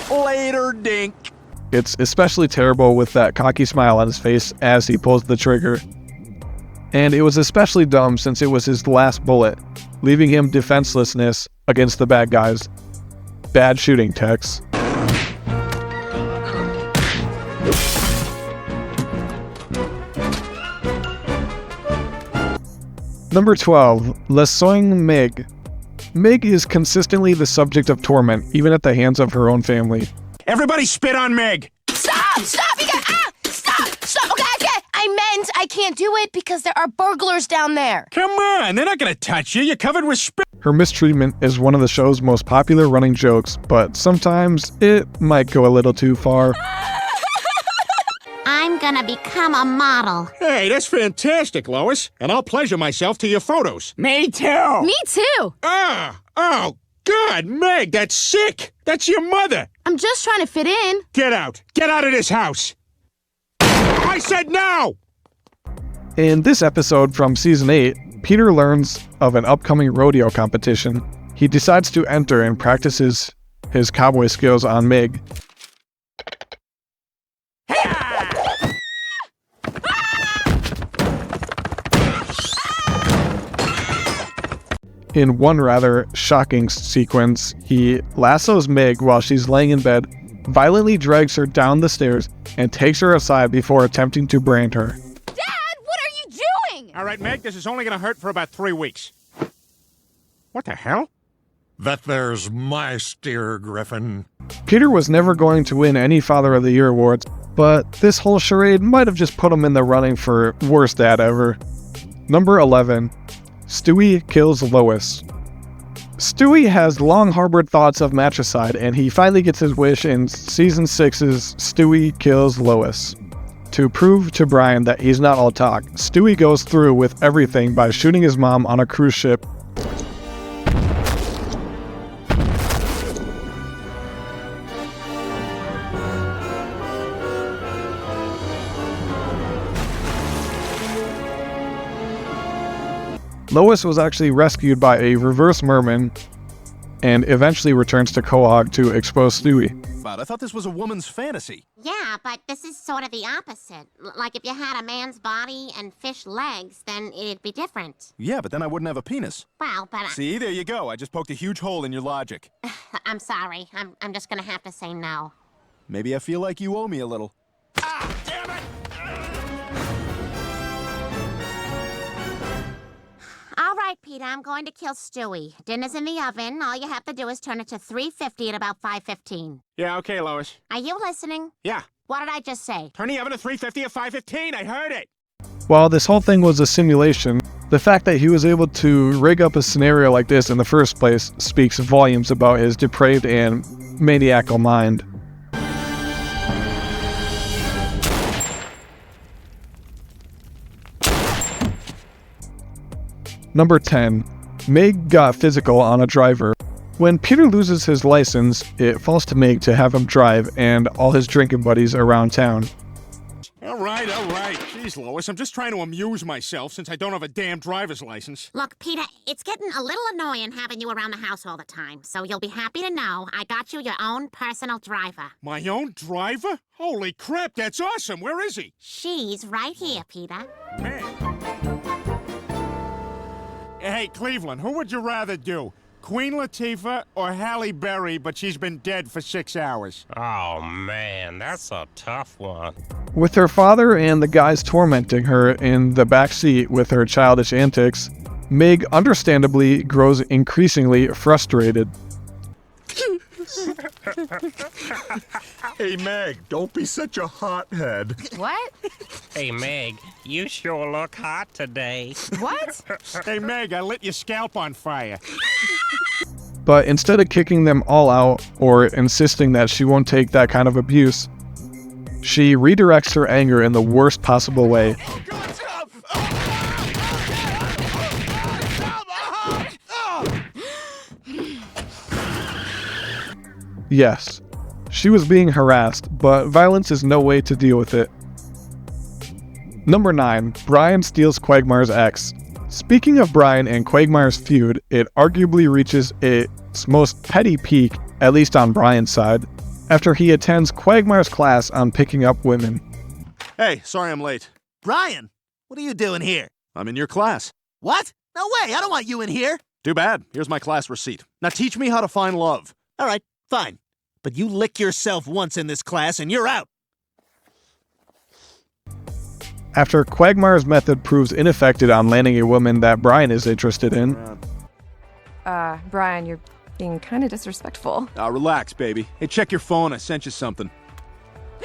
Later, dink. It's especially terrible with that cocky smile on his face as he pulls the trigger. And it was especially dumb since it was his last bullet, leaving him defenselessness against the bad guys. Bad shooting, Tex. Number 12, Lois and Meg. Meg is consistently the subject of torment, even at the hands of her own family. Everybody spit on Meg! Stop! Stop! You got, stop! Okay. I meant I can't do it because there are burglars down there. Come on, they're not gonna touch you. You're covered with spit. Her mistreatment is one of the show's most popular running jokes, but sometimes it might go a little too far. I'm gonna become a model. Hey, that's fantastic, Lois. And I'll pleasure myself to your photos. Me too. Me too. Oh, God, Meg, that's sick. That's your mother. I'm just trying to fit in. Get out. Get out of this house. I said no! In this episode from Season 8, Peter learns of an upcoming rodeo competition. He decides to enter and practices his cowboy skills on Meg. In one rather shocking sequence, he lassos Meg while she's laying in bed, violently drags her down the stairs, and takes her aside before attempting to brand her. Dad, what are you doing? All right, Meg, this is only going to hurt for about 3 weeks. What the hell? That there's my steer, Griffin. Peter was never going to win any Father of the Year awards, but this whole charade might have just put him in the running for worst dad ever. Number 11. Stewie kills Lois. Stewie has long harbored thoughts of matricide, and he finally gets his wish in Season 6's Stewie Kills Lois. To prove to Brian that he's not all talk, Stewie goes through with everything by shooting his mom on a cruise ship. Lois was actually rescued by a reverse merman and eventually returns to Quahog to expose Stewie. But I thought this was a woman's fantasy. Yeah, but this is sort of the opposite. Like if you had a man's body and fish legs, then it'd be different. Yeah, but then I wouldn't have a penis. Well, but See, there you go. I just poked a huge hole in your logic. I'm sorry. I'm just gonna have to say no. Maybe I feel like you owe me a little. All right, Peter, I'm going to kill Stewie. Dinner's in the oven. All you have to do is turn it to 350 at about 5:15. Yeah, okay, Lois. Are you listening? Yeah. What did I just say? Turn the oven to 350 at 5:15. I heard it. While this whole thing was a simulation, the fact that he was able to rig up a scenario like this in the first place speaks volumes about his depraved and maniacal mind. Number 10. Meg got physical on a driver. When Peter loses his license, it falls to Meg to have him drive and all his drinking buddies around town. All right. Jeez, Lois, I'm just trying to amuse myself since I don't have a damn driver's license. Look, Peter, it's getting a little annoying having you around the house all the time, so you'll be happy to know I got you your own personal driver. My own driver? Holy crap, that's awesome. Where is he? She's right here, Peter. Man. Hey, Cleveland, who would you rather do? Queen Latifah or Halle Berry, but she's been dead for 6 hours? Oh, man, that's a tough one. With her father and the guys tormenting her in the back seat with her childish antics, Meg understandably grows increasingly frustrated. Hey, Meg, don't be such a hothead. What? Hey, Meg, you sure look hot today. What? Hey, Meg, I lit your scalp on fire. But instead of kicking them all out or insisting that she won't take that kind of abuse, she redirects her anger in the worst possible way. Yes, she was being harassed, but violence is no way to deal with it. Number 9. Brian steals Quagmire's ex. Speaking of Brian and Quagmire's feud, it arguably reaches its most petty peak, at least on Brian's side, after he attends Quagmire's class on picking up women. Hey, sorry I'm late. Brian, what are you doing here? I'm in your class. What? No way, I don't want you in here. Too bad. Here's my class receipt. Now teach me how to find love. All right, fine. But you lick yourself once in this class and you're out. After Quagmire's method proves ineffective on landing a woman that Brian is interested in. Brian, you're being kind of disrespectful. Relax, baby. Hey, check your phone. I sent you something.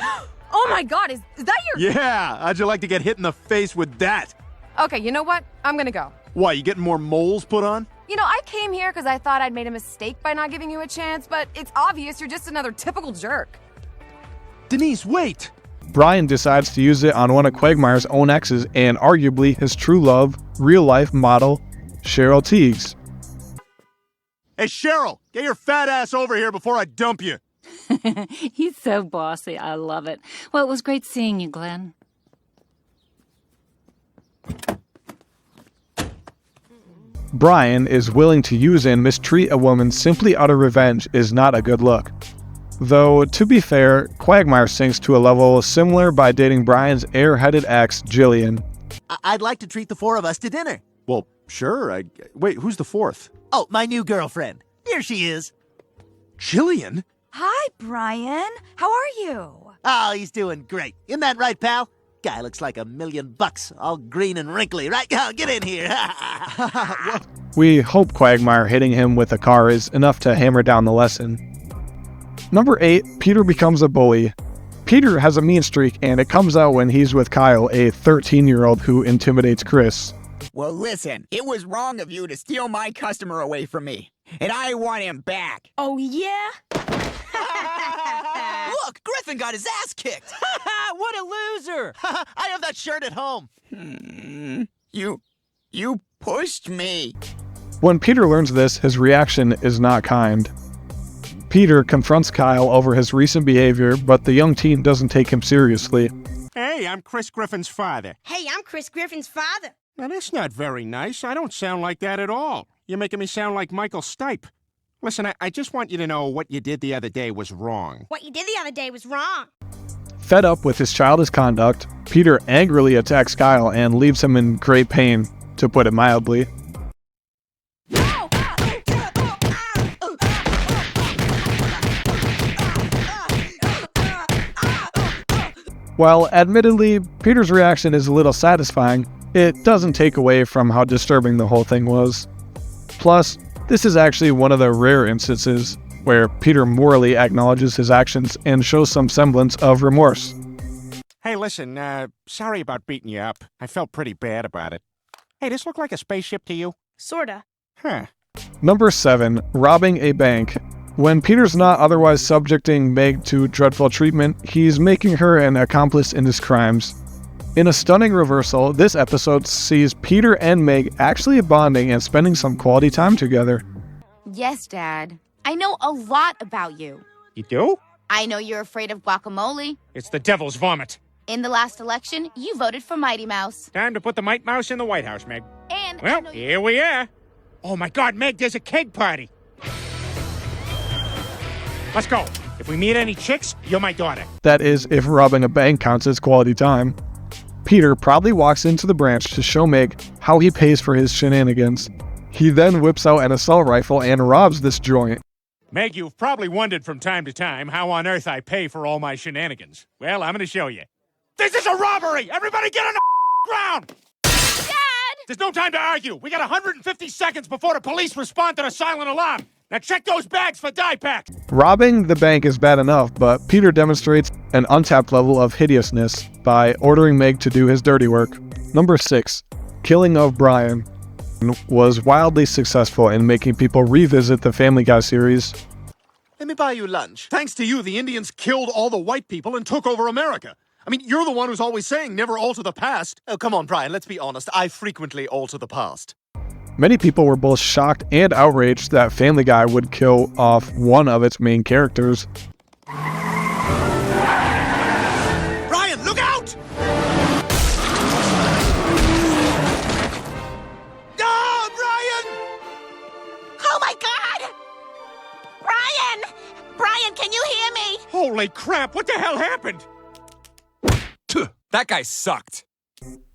Oh my god, is that your... Yeah! How'd you like to get hit in the face with that? Okay, you know what? I'm gonna go. Why, you getting more moles put on? You know, I came here because I thought I'd made a mistake by not giving you a chance, but it's obvious you're just another typical jerk. Denise, wait! Brian decides to use it on one of Quagmire's own exes and arguably his true love, real-life model, Cheryl Teagues. Hey, Cheryl, get your fat ass over here before I dump you. He's so bossy. I love it. Well, it was great seeing you, Glenn. Brian is willing to use and mistreat a woman simply out of revenge is not a good look. Though, to be fair, Quagmire sinks to a level similar by dating Brian's airheaded ex, Jillian. I'd like to treat the four of us to dinner. Well, sure. Wait, who's the fourth? Oh, my new girlfriend. Here she is. Jillian? Hi, Brian. How are you? Oh, he's doing great. Isn't that right, pal? Guy looks like $1 million, all green and wrinkly, right? Oh, get in here. We hope Quagmire hitting him with a car is enough to hammer down the lesson. Number 8, Peter becomes a bully. Peter has a mean streak, and it comes out when he's with Kyle, a 13-year-old who intimidates Chris. Well, listen, it was wrong of you to steal my customer away from me, and I want him back. Oh, yeah? Look, Griffin got his ass kicked. What a loser. I have that shirt at home. You pushed me. When Peter learns this, his reaction is not kind. Peter confronts Kyle over his recent behavior, but the young teen doesn't take him seriously. Hey, I'm Chris Griffin's father. Hey, I'm Chris Griffin's father. Now, that's not very nice. I don't sound like that at all. You're making me sound like Michael Stipe. Listen, I just want you to know what you did the other day was wrong. What you did the other day was wrong. Fed up with his childish conduct, Peter angrily attacks Kyle and leaves him in great pain, to put it mildly. While admittedly, Peter's reaction is a little satisfying, it doesn't take away from how disturbing the whole thing was. Plus, this is actually one of the rare instances where Peter morally acknowledges his actions and shows some semblance of remorse. Hey, listen, sorry about beating you up. I felt pretty bad about it. Hey, this look like a spaceship to you? Sorta. Huh. Number 7, robbing a bank. When Peter's not otherwise subjecting Meg to dreadful treatment, he's making her an accomplice in his crimes. In a stunning reversal, this episode sees Peter and Meg actually bonding and spending some quality time together. Yes, Dad. I know a lot about you. You do? I know you're afraid of guacamole. It's the devil's vomit. In the last election, you voted for Mighty Mouse. Time to put the Mighty Mouse in the White House, Meg. And well, here we are. Oh my God, Meg, there's a keg party. Let's go. If we meet any chicks, you're my daughter. That is, if robbing a bank counts as quality time. Peter proudly walks into the branch to show Meg how he pays for his shenanigans. He then whips out an assault rifle and robs this joint. Meg, you've probably wondered from time to time how on earth I pay for all my shenanigans. Well, I'm going to show you. This is a robbery! Everybody get on the ground! Dad! There's no time to argue. We got 150 seconds before the police respond to the silent alarm. Now check those bags for dye pack. Robbing the bank is bad enough, but Peter demonstrates an untapped level of hideousness by ordering Meg to do his dirty work. Number 6, killing of Brian, was wildly successful in making people revisit the Family Guy series. Let me buy you lunch. Thanks to you, the Indians killed all the white people and took over America. I mean, you're the one who's always saying never alter the past. Oh, come on, Brian, let's be honest. I frequently alter the past. Many people were both shocked and outraged that Family Guy would kill off one of its main characters. Brian, look out! Ah, Brian! Oh my God! Brian! Brian, can you hear me? Holy crap, what the hell happened? That guy sucked.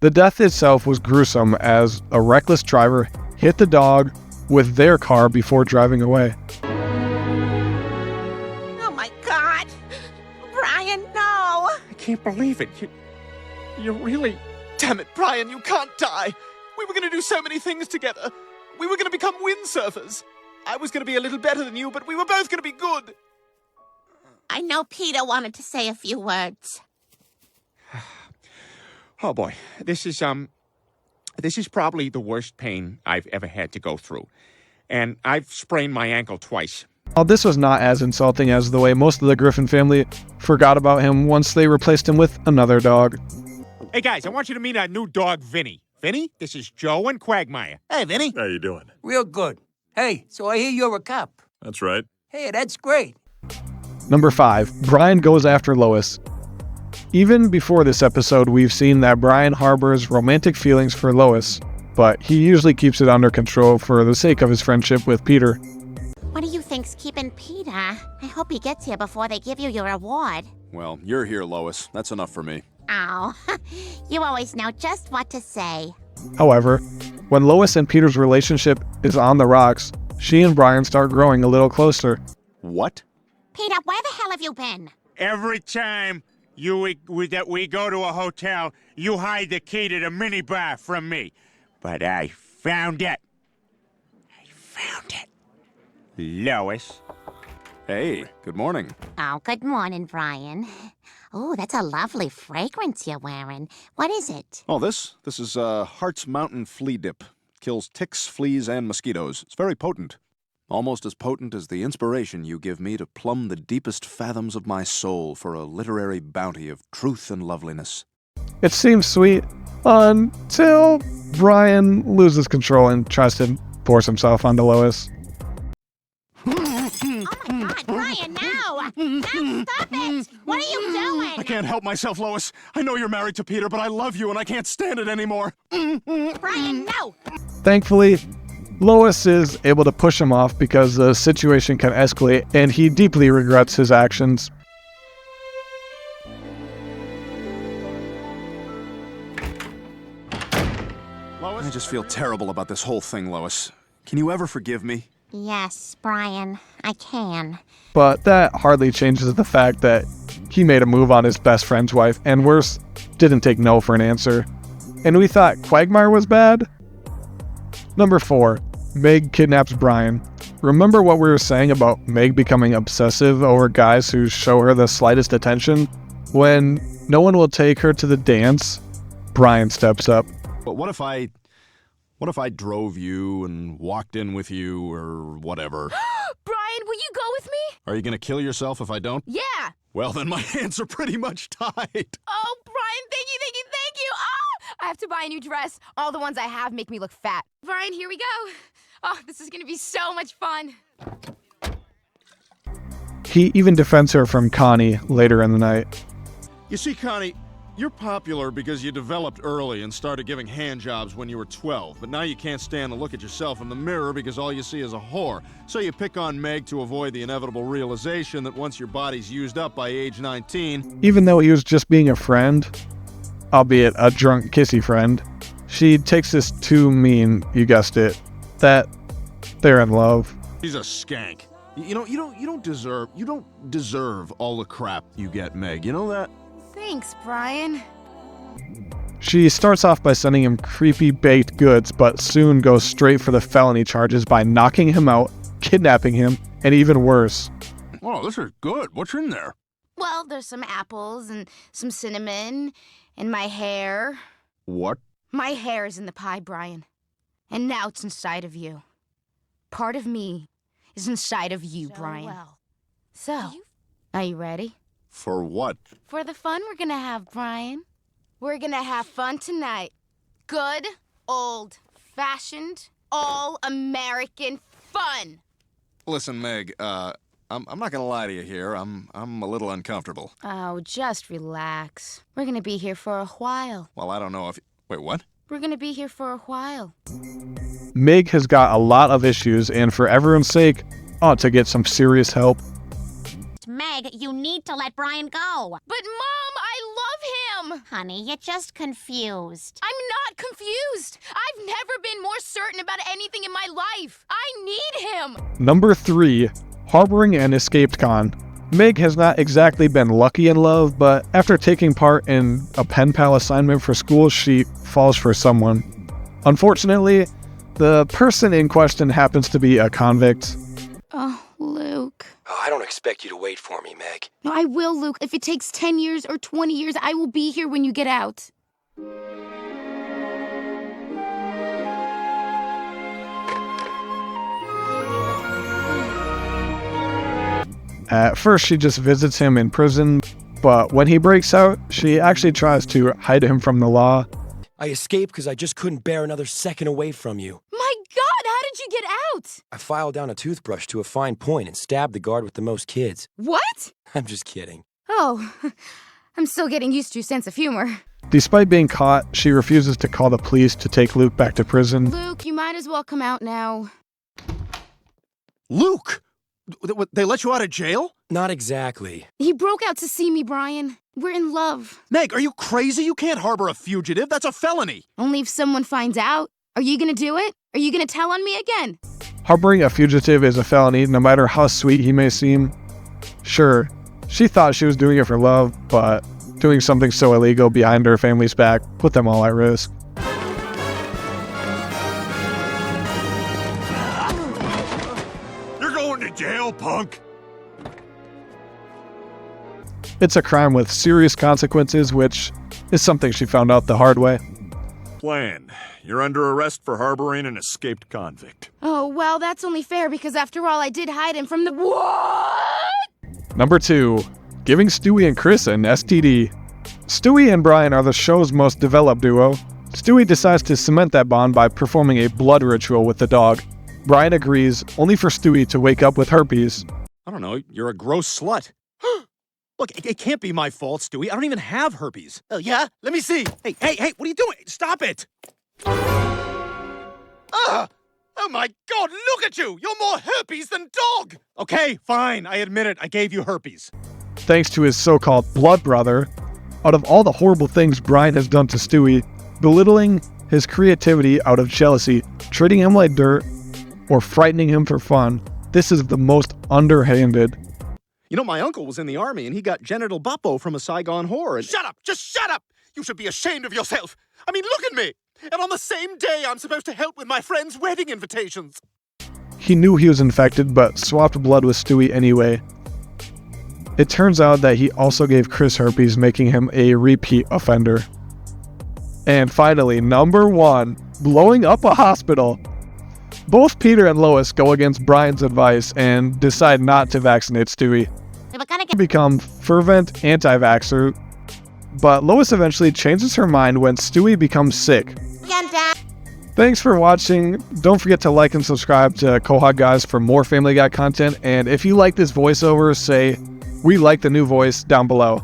The death itself was gruesome as a reckless driver hit the dog with their car before driving away. Oh my God! Brian, no! I can't believe it. You really... Damn it, Brian, you can't die. We were going to do so many things together. We were going to become windsurfers. I was going to be a little better than you, but we were both going to be good. I know Peter wanted to say a few words. Oh boy, this is probably the worst pain I've ever had to go through. And I've sprained my ankle twice. While this was not as insulting as the way most of the Griffin family forgot about him once they replaced him with another dog. Hey, guys, I want you to meet our new dog, Vinny. Vinny, this is Joe and Quagmire. Hey, Vinny. How you doing? Real good. Hey, so I hear you're a cop. That's right. Hey, that's great. Number 5. Brian goes after Lois. Even before this episode, we've seen that Brian harbors romantic feelings for Lois, but he usually keeps it under control for the sake of his friendship with Peter. What do you think's keeping Peter? I hope he gets here before they give you your award. Well, you're here, Lois. That's enough for me. Oh, you always know just what to say. However, when Lois and Peter's relationship is on the rocks, she and Brian start growing a little closer. What? Peter, where the hell have you been? Every time that we go to a hotel, you hide the key to the minibar from me. But I found it. Lois. Hey, good morning. Oh, good morning, Brian. Oh, that's a lovely fragrance you're wearing. What is it? Oh, this is Hart's Mountain Flea Dip. Kills ticks, fleas, and mosquitoes. It's very potent. Almost as potent as the inspiration you give me to plumb the deepest fathoms of my soul for a literary bounty of truth and loveliness. It seems sweet until Brian loses control and tries to force himself onto Lois. Oh my God, Brian, no! No, stop it! What are you doing? I can't help myself, Lois. I know you're married to Peter, but I love you and I can't stand it anymore. Brian, no! Thankfully, Lois is able to push him off because the situation can escalate and he deeply regrets his actions. Lois? I just feel terrible about this whole thing, Lois. Can you ever forgive me? Yes, Brian, I can. But that hardly changes the fact that he made a move on his best friend's wife, and worse, didn't take no for an answer. And we thought Quagmire was bad? Number 4. Meg kidnaps Brian. Remember what we were saying about Meg becoming obsessive over guys who show her the slightest attention? When no one will take her to the dance, Brian steps up. But what if I drove you and walked in with you or whatever? Brian, will you go with me? Are you gonna kill yourself if I don't? Yeah. Well, then my hands are pretty much tied. Oh, Brian, thank you. Oh, I have to buy a new dress. All the ones I have make me look fat. Brian, here we go. Oh, this is gonna be so much fun. He even defends her from Connie later in the night. You see, Connie, you're popular because you developed early and started giving handjobs when you were 12, but now you can't stand to look at yourself in the mirror because all you see is a whore. So you pick on Meg to avoid the inevitable realization that once your body's used up by age 19... Even though he was just being a friend, albeit a drunk kissy friend, she takes this too mean, you guessed it, that they're in love. He's a skank. You don't deserve all the crap you get, Meg. You know that? Thanks, Brian. She starts off by sending him creepy baked goods, but soon goes straight for the felony charges by knocking him out, kidnapping him, and even worse. Oh, this is good. What's in there? Well, there's some apples and some cinnamon and my hair. What? My hair is in the pie, Brian. And now it's inside of you. Part of me is inside of you, Brian. Well. So, are you ready? For what? For the fun we're gonna have, Brian. We're gonna have fun tonight. Good, old-fashioned, all-American fun. Listen, Meg, I'm not gonna lie to you here. I'm a little uncomfortable. Oh, just relax. We're gonna be here for a while. Well, I don't know if... Wait, what? We're gonna be here for a while. Meg has got a lot of issues, and for everyone's sake, ought to get some serious help. Meg, you need to let Brian go. But, Mom, I love him! Honey, you're just confused. I'm not confused! I've never been more certain about anything in my life! I need him! Number 3. Harboring an escaped con. Meg has not exactly been lucky in love, but after taking part in a pen pal assignment for school, she falls for someone. Unfortunately, the person in question happens to be a convict. Oh, Luke. Oh, I don't expect you to wait for me, Meg. No, I will, Luke. If it takes 10 years or 20 years, I will be here when you get out. At first, she just visits him in prison, but when he breaks out, she actually tries to hide him from the law. I escaped because I just couldn't bear another second away from you. My God, how did you get out? I filed down a toothbrush to a fine point and stabbed the guard with the most kids. What? I'm just kidding. Oh, I'm still getting used to your sense of humor. Despite being caught, she refuses to call the police to take Luke back to prison. Luke, you might as well come out now. Luke! They let you out of jail? Not exactly. He broke out to see me, Brian. We're in love. Meg, are you crazy? You can't harbor a fugitive. That's a felony. Only if someone finds out. Are you gonna do it? Are you gonna tell on me again? Harboring a fugitive is a felony, no matter how sweet he may seem. Sure, she thought she was doing it for love, but doing something so illegal behind her family's back put them all at risk. You're going to jail, punk. It's a crime with serious consequences, which is something she found out the hard way. Plan. You're under arrest for harboring an escaped convict. Oh, well, that's only fair because after all, I did hide him from the— What? Number 2. Giving Stewie and Chris an STD. Stewie and Brian are the show's most developed duo. Stewie decides to cement that bond by performing a blood ritual with the dog. Brian agrees, only for Stewie to wake up with herpes. I don't know, you're a gross slut. Look, it can't be my fault, Stewie. I don't even have herpes. Oh, yeah? Let me see. Hey, what are you doing? Stop it! Oh my God, look at you! You're more herpes than dog! Okay, fine, I admit it. I gave you herpes. Thanks to his so-called blood brother, out of all the horrible things Brian has done to Stewie, belittling his creativity out of jealousy, treating him like dirt, or frightening him for fun, this is the most underhanded. You know, my uncle was in the army and he got genital buppo from a Saigon whore. And... Shut up! Just shut up! You should be ashamed of yourself. I mean, look at me! And on the same day, I'm supposed to help with my friends' wedding invitations. He knew he was infected, but swapped blood with Stewie anyway. It turns out that he also gave Chris herpes, making him a repeat offender. And finally, number 1, blowing up a hospital. Both Peter and Lois go against Brian's advice and decide not to vaccinate Stewie. Become fervent anti-vaxxer, but Lois eventually changes her mind when Stewie becomes sick. Thanks for watching. Don't forget to like and subscribe to Quahog Guys for more Family Guy content, and if you like this voiceover, say, "We like the new voice" down below.